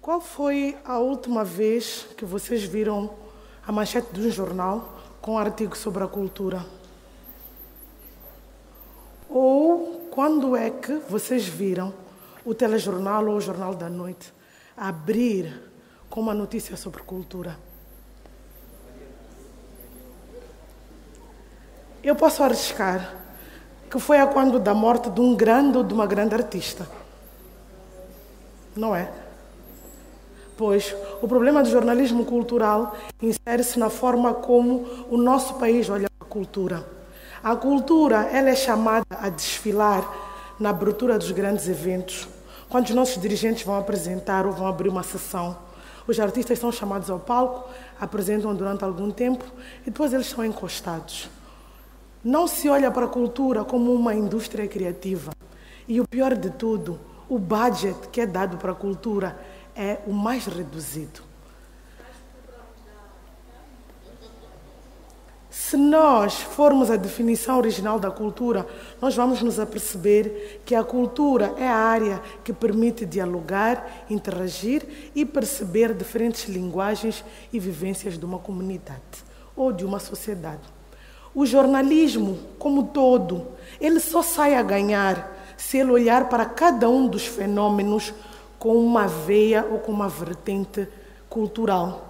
Qual foi a última vez que vocês viram a manchete de um jornal com um artigo sobre a cultura? Ou quando é que vocês viram o telejornal ou o jornal da noite abrir com uma notícia sobre cultura? Eu posso arriscar que foi a quando da morte de um grande ou de uma grande artista. Não é? Pois o problema do jornalismo cultural insere-se na forma como o nosso país olha para a cultura. A cultura, ela é chamada a desfilar na abertura dos grandes eventos. Quando os nossos dirigentes vão apresentar ou vão abrir uma sessão, os artistas são chamados ao palco, apresentam durante algum tempo e depois eles são encostados. Não se olha para a cultura como uma indústria criativa. E o pior de tudo, o budget que é dado para a cultura é o mais reduzido. Se nós formos à definição original da cultura, nós vamos nos aperceber que a cultura é a área que permite dialogar, interagir e perceber diferentes linguagens e vivências de uma comunidade ou de uma sociedade. O jornalismo, como todo, ele só sai a ganhar se ele olhar para cada um dos fenômenos com uma veia ou com uma vertente cultural.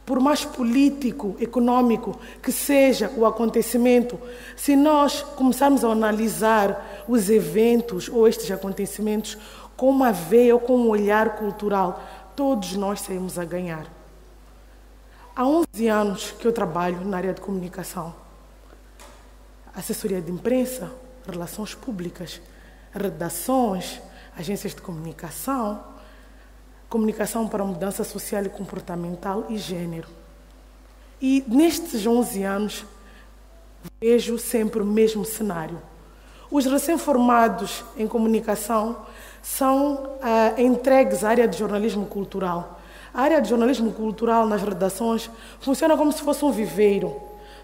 Por mais político, econômico que seja o acontecimento, se nós começarmos a analisar os eventos ou estes acontecimentos com uma veia ou com um olhar cultural, todos nós saímos a ganhar. Há 11 anos que eu trabalho na área de comunicação. Assessoria de imprensa, relações públicas, redações, agências de comunicação, comunicação para mudança social e comportamental e gênero. E nestes 11 anos vejo sempre o mesmo cenário. Os recém-formados em comunicação são entregues à área de jornalismo cultural. A área de jornalismo cultural nas redações funciona como se fosse um viveiro.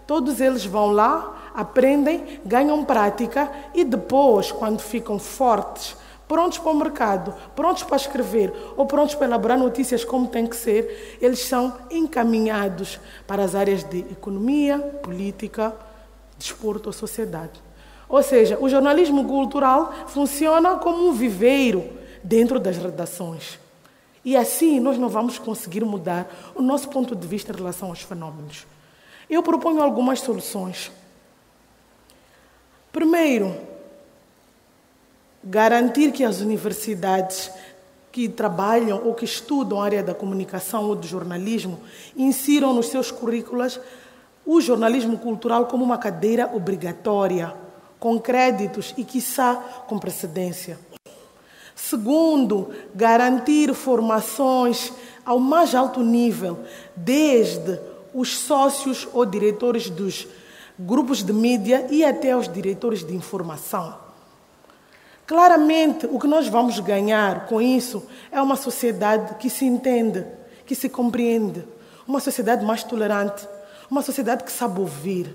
Todos eles vão lá, aprendem, ganham prática e depois, quando ficam fortes, prontos para o mercado, prontos para escrever ou prontos para elaborar notícias como tem que ser, eles são encaminhados para as áreas de economia, política, desporto ou sociedade. Ou seja, o jornalismo cultural funciona como um viveiro dentro das redações. E assim nós não vamos conseguir mudar o nosso ponto de vista em relação aos fenómenos. Eu proponho algumas soluções. Primeiro, garantir que as universidades que trabalham ou que estudam a área da comunicação ou do jornalismo insiram nos seus currículos o jornalismo cultural como uma cadeira obrigatória, com créditos e, quiçá, com precedência. Segundo, garantir formações ao mais alto nível, desde os sócios ou diretores dos grupos de mídia e até os diretores de informação. Claramente, o que nós vamos ganhar com isso é uma sociedade que se entende, que se compreende, uma sociedade mais tolerante, uma sociedade que sabe ouvir.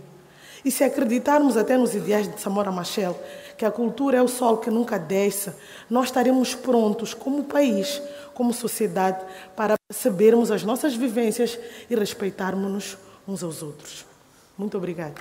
E se acreditarmos até nos ideais de Samora Machel, que a cultura é o sol que nunca desce, nós estaremos prontos como país, como sociedade, para percebermos as nossas vivências e respeitarmos-nos uns aos outros. Muito obrigada.